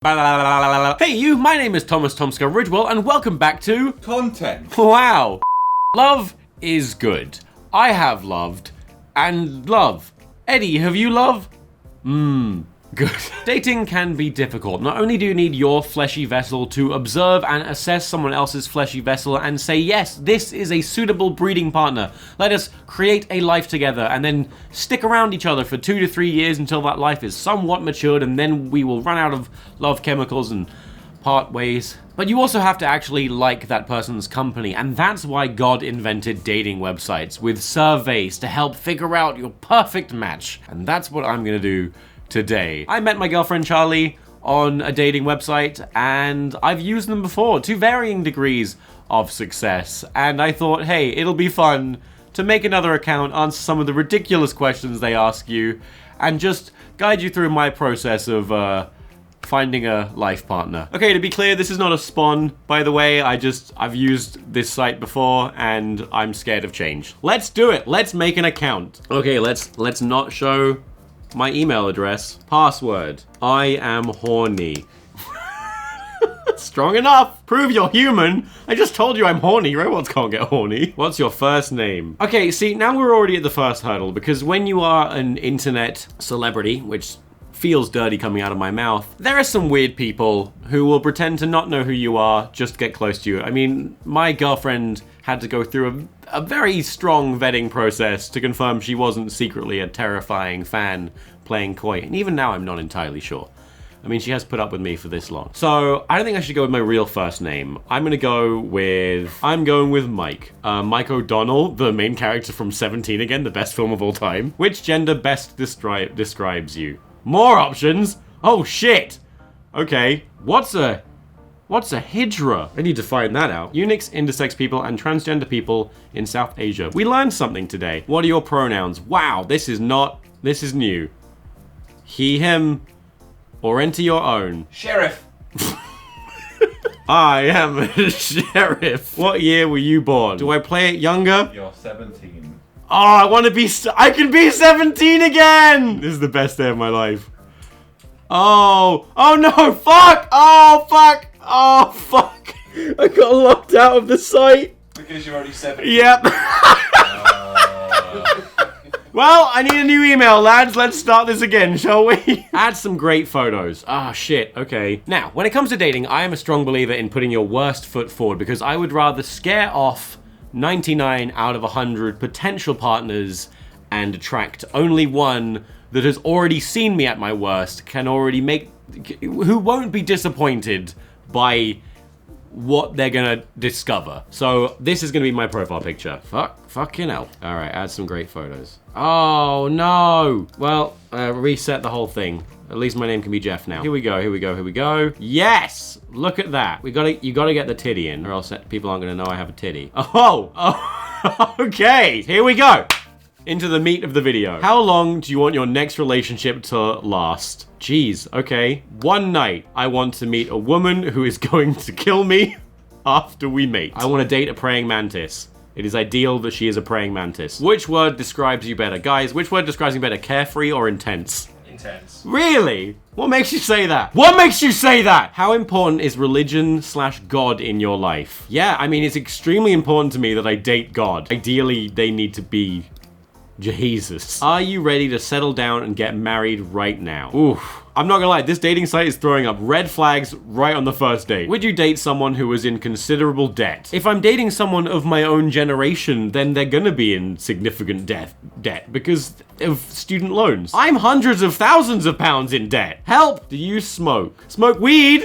Hey you, my name is Thomas Tomska Ridgewell and welcome back to Content. Wow. Love is good. I have loved and love. Eddie, have you loved? Good. Dating can be difficult. Not only do you need your fleshy vessel to observe and assess someone else's fleshy vessel and say, yes, this is a suitable breeding partner. Let us create a life together and then stick around each other for 2 to 3 years until that life is somewhat matured and then we will run out of love chemicals and part ways. But you also have to actually like that person's company, and that's why God invented dating websites with surveys to help figure out your perfect match. And that's what I'm gonna do today. I met my girlfriend Charlie on a dating website and I've used them before to varying degrees of success, and I thought, hey, it'll be fun to make another account, answer some of the ridiculous questions they ask you, and just guide you through my process of finding a life partner. Okay, to be clear, this is not a spawn, by the way. I've used this site before and I'm scared of change. Let's do it. Let's make an account. Okay, let's not show my email address. Password. I am horny. Strong enough. Prove you're human. I just told you I'm horny. Robots can't get horny. What's your first name? Okay, see, now we're already at the first hurdle, because when you are an internet celebrity, which feels dirty coming out of my mouth, there are some weird people who will pretend to not know who you are just to get close to you. I mean, my girlfriend had to go through a very strong vetting process to confirm she wasn't secretly a terrifying fan playing coy, and even now I'm not entirely sure. I mean, she has put up with me for this long. So I don't think I should go with my real first name. I'm going with Mike. Mike O'Donnell, the main character from 17 again, the best film of all time. Which gender best describes you? More options? Oh shit! Okay, what's a hijra? I need to find that out. Eunuchs, intersex people, and transgender people in South Asia. We learned something today. What are your pronouns? Wow, this is new. He, him, or enter your own. Sheriff. I am a sheriff. What year were you born? Do I play it younger? You're 17. Oh, I can be 17 again! This is the best day of my life. Oh no, fuck! Oh, fuck! Oh, fuck! I got locked out of the site. Because you're already 17. Yep. Well, I need a new email, lads. Let's start this again, shall we? Add some great photos. Ah, shit. Okay. Now, when it comes to dating, I am a strong believer in putting your worst foot forward, because I would rather scare off 99 out of 100 potential partners and attract only one that has already seen me at my worst, who won't be disappointed by what they're gonna discover. So this is gonna be my profile picture. Fucking hell. All right, add some great photos. Oh no. Well, reset the whole thing. At least my name can be Jeff now. Here we go. Yes! Look at that. You gotta get the titty in, or else people aren't gonna know I have a titty. Oh, okay. Here we go. Into the meat of the video. How long do you want your next relationship to last? Jeez, okay. One night, I want to meet a woman who is going to kill me after we mate. I want to date a praying mantis. It is ideal that she is a praying mantis. Which word describes you better? Guys, which word describes you better? Carefree or intense? Intense. Really? What makes you say that? What makes you say that? How important is religion/God in your life? Yeah, I mean, it's extremely important to me that I date God. Ideally, they need to be Jesus. Are you ready to settle down and get married right now? Oof. I'm not gonna lie, this dating site is throwing up red flags right on the first date. Would you date someone who is in considerable debt? If I'm dating someone of my own generation, then they're gonna be in significant debt because of student loans. I'm hundreds of thousands of pounds in debt. Help! Do you smoke? Smoke weed?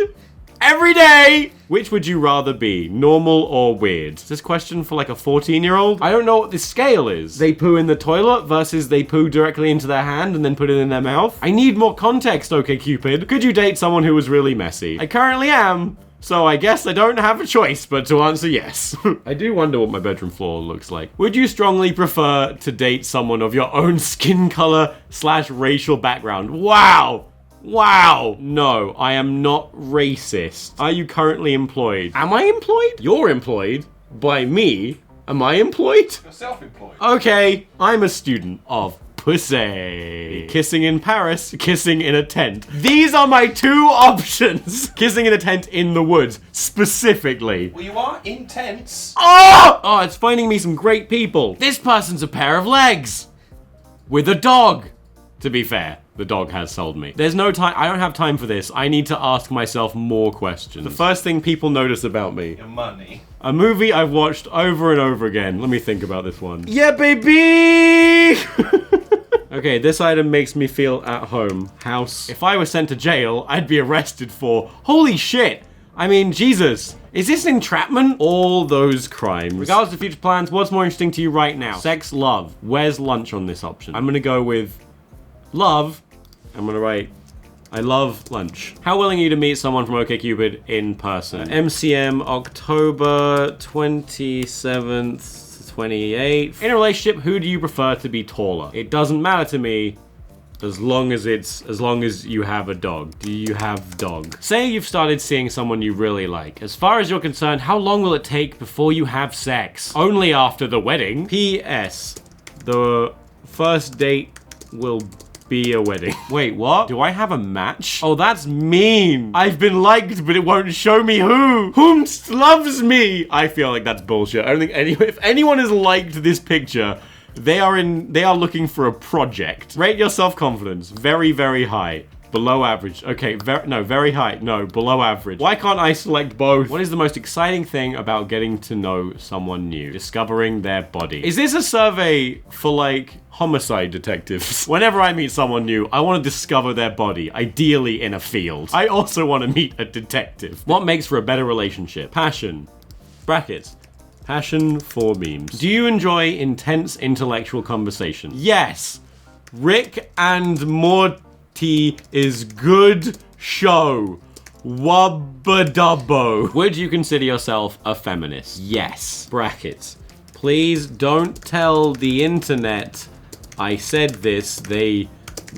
Every day! Which would you rather be, normal or weird? Is this question for like a 14-year-old? I don't know what this scale is. They poo in the toilet versus they poo directly into their hand and then put it in their mouth? I need more context, OkCupid. Could you date someone who was really messy? I currently am, so I guess I don't have a choice but to answer yes. I do wonder what my bedroom floor looks like. Would you strongly prefer to date someone of your own skin color/racial background? Wow! Wow! No, I am not racist. Are you currently employed? Am I employed? You're employed? By me? Am I employed? You're self-employed. Okay, I'm a student of pussy. Kissing in Paris, kissing in a tent. These are my two options. Kissing in a tent in the woods, specifically. Well, you are intense. Oh, it's finding me some great people. This person's a pair of legs. With a dog. To be fair, the dog has sold me. There's no time. I don't have time for this. I need to ask myself more questions. The first thing people notice about me. Your money. A movie I've watched over and over again. Let me think about this one. Yeah, baby! Okay, this item makes me feel at home. House. If I were sent to jail, I'd be arrested for... Holy shit! I mean, Jesus. Is this entrapment? All those crimes. Regardless of future plans, what's more interesting to you right now? Sex, love. Where's lunch on this option? I'm gonna go with love. I'm gonna write, I love lunch. How willing are you to meet someone from OkCupid in person? MCM, October 27th, 28th. In a relationship, who do you prefer to be taller? It doesn't matter to me. As long as you have a dog. Do you have dog? Say you've started seeing someone you really like. As far as you're concerned, how long will it take before you have sex? Only after the wedding. P.S. The first date will be a wedding. Wait, what? Do I have a match? Oh, that's mean. I've been liked, but it won't show me who. Whom loves me? I feel like that's bullshit. I don't think if anyone has liked this picture, they are looking for a project. Rate your self-confidence. Very, very high. Below average. Okay, very high. No, below average. Why can't I select both? What is the most exciting thing about getting to know someone new? Discovering their body. Is this a survey for, like, homicide detectives? Whenever I meet someone new, I want to discover their body, ideally in a field. I also want to meet a detective. What makes for a better relationship? Passion. Brackets. Passion for memes. Do you enjoy intense intellectual conversation? Yes. Rick and Morty is good show. Wubba-dubbo. Would you consider yourself a feminist? Yes. Brackets. Please don't tell the internet I said this. They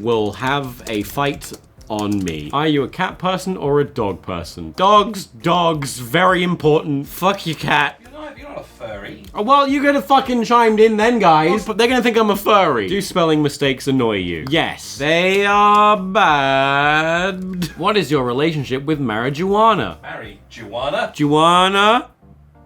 will have a fight on me. Are you a cat person or a dog person? Dogs, very important. Fuck your cat. You're not a furry. Oh, well, you could have fucking chimed in then, guys. But they're gonna think I'm a furry. Do spelling mistakes annoy you? Yes. They are bad. What is your relationship with marijuana? Marijuana? Juana?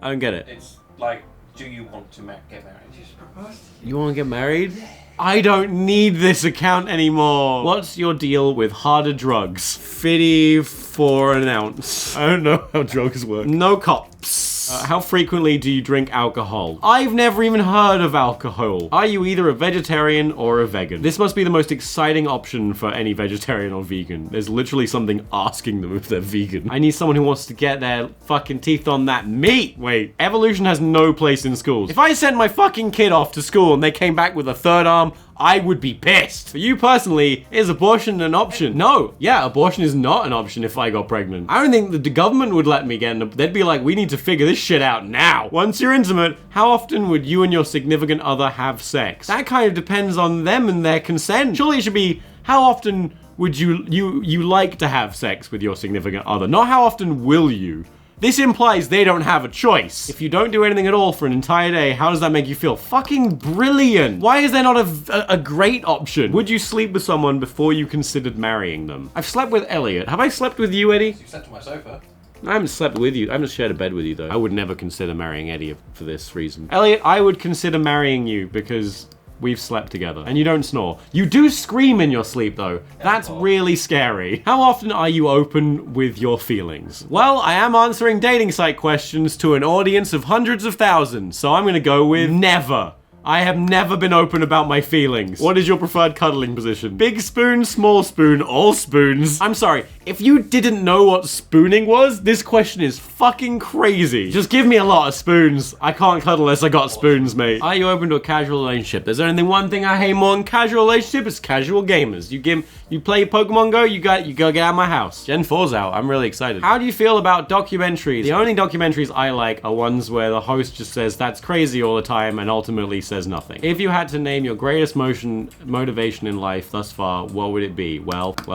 I don't get it. It's like, do you want to get married? Just propose. You want to get married? I don't need this account anymore. What's your deal with harder drugs? 50 for an ounce. I don't know how drugs work. No cops. How frequently do you drink alcohol? I've never even heard of alcohol. Are you either a vegetarian or a vegan? This must be the most exciting option for any vegetarian or vegan. There's literally something asking them if they're vegan. I need someone who wants to get their fucking teeth on that meat. Wait, evolution has no place in schools. If I sent my fucking kid off to school and they came back with a third arm, I would be pissed. For you personally, is abortion an option? No. Yeah, abortion is not an option if I got pregnant. I don't think the government would let me get an They'd be like, we need to figure this shit out now. Once you're intimate, how often would you and your significant other have sex? That kind of depends on them and their consent. Surely it should be, how often would you like to have sex with your significant other? Not how often will you? This implies they don't have a choice. If you don't do anything at all for an entire day, how does that make you feel? Fucking brilliant. Why is there not a great option? Would you sleep with someone before you considered marrying them? I've slept with Elliot. Have I slept with you, Eddie? You slept on my sofa. I haven't slept with you. I haven't shared a bed with you, though. I would never consider marrying Eddie for this reason. Elliot, I would consider marrying you because we've slept together. And you don't snore. You do scream in your sleep, though. That's really scary. How often are you open with your feelings? Well, I am answering dating site questions to an audience of hundreds of thousands, so I'm gonna go with never. I have never been open about my feelings. What is your preferred cuddling position? Big spoon, small spoon, all spoons. I'm sorry, if you didn't know what spooning was, this question is fucking crazy. Just give me a lot of spoons. I can't cuddle unless I got spoons, mate. Are you open to a casual relationship? There's only one thing I hate more than casual relationship, it's casual gamers. You play Pokemon Go, you go get out of my house. Gen 4's out, I'm really excited. How do you feel about documentaries? The only documentaries I like are ones where the host just says that's crazy all the time and ultimately says nothing. If you had to name your greatest motivation in life thus far, what would it be? Wealth.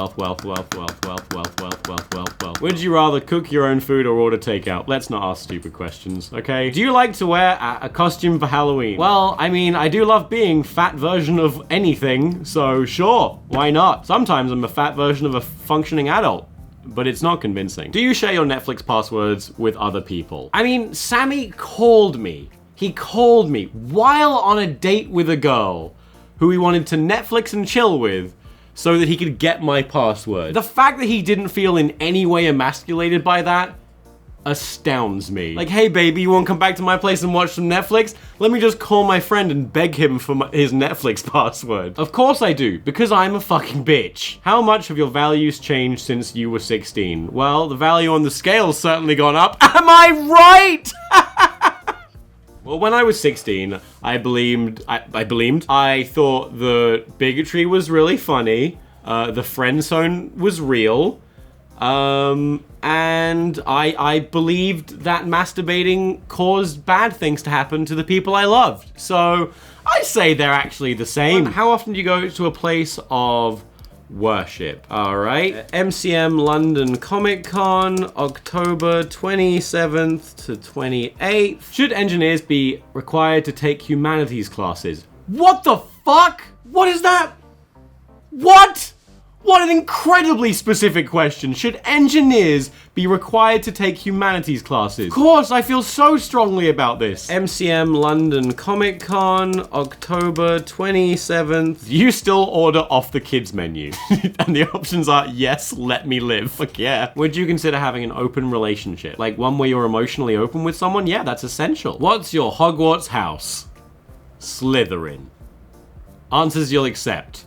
Would you rather cook your own food or order takeout? Let's not ask stupid questions, okay? Do you like to wear a costume for Halloween? Well, I mean, I do love being fat version of anything, so sure, why not? Sometimes I'm a fat version of a functioning adult, but it's not convincing. Do you share your Netflix passwords with other people? I mean, Sammy called me. He called me while on a date with a girl who he wanted to Netflix and chill with so that he could get my password. The fact that he didn't feel in any way emasculated by that astounds me. Like, hey baby, you wanna come back to my place and watch some Netflix? Let me just call my friend and beg him for his Netflix password. Of course I do, because I'm a fucking bitch. How much have your values changed since you were 16? Well, the value on the scale's certainly gone up. Am I right? Well, when I was 16, I thought the bigotry was really funny, the friend zone was real, and I believed that masturbating caused bad things to happen to the people I loved. So I say they're actually the same. How often do you go to a place of worship? All right. MCM London Comic Con, October 27th to 28th. Should engineers be required to take humanities classes? What the fuck? What is that? What? What an incredibly specific question. Should engineers be required to take humanities classes? Of course, I feel so strongly about this. MCM London Comic Con, October 27th. You still order off the kids menu. And the options are yes, let me live. Fuck yeah. Would you consider having an open relationship? Like one where you're emotionally open with someone? Yeah, that's essential. What's your Hogwarts house? Slytherin. Answers you'll accept.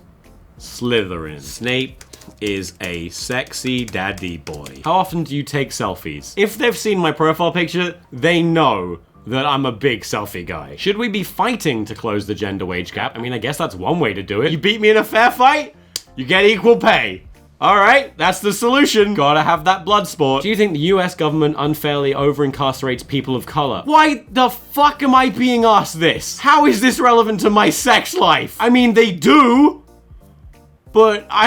Slytherin. Snape is a sexy daddy boy. How often do you take selfies? If they've seen my profile picture, they know that I'm a big selfie guy. Should we be fighting to close the gender wage gap? I mean, I guess that's one way to do it. You beat me in a fair fight, you get equal pay. All right, that's the solution. Gotta have that blood sport. Do you think the US government unfairly over-incarcerates people of color? Why the fuck am I being asked this? How is this relevant to my sex life? I mean, they do. But I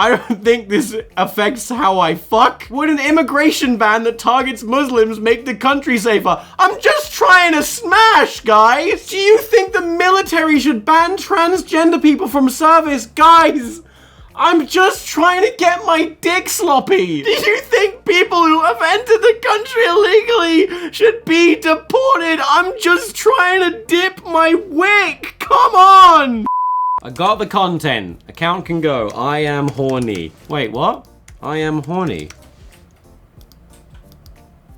don't think this affects how I fuck. Would an immigration ban that targets Muslims make the country safer? I'm just trying to smash, guys. Do you think the military should ban transgender people from service? Guys, I'm just trying to get my dick sloppy. Do you think people who have entered the country illegally should be deported? I'm just trying to dip my wick. Come on. I got the content. Account can go. I am horny. Wait, what? I am horny.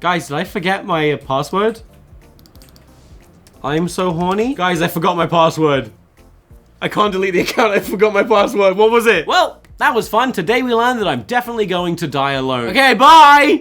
Guys, did I forget my password? I'm so horny? Guys, I forgot my password. I can't delete the account. I forgot my password. What was it? Well, that was fun. Today we learned that I'm definitely going to die alone. Okay, bye!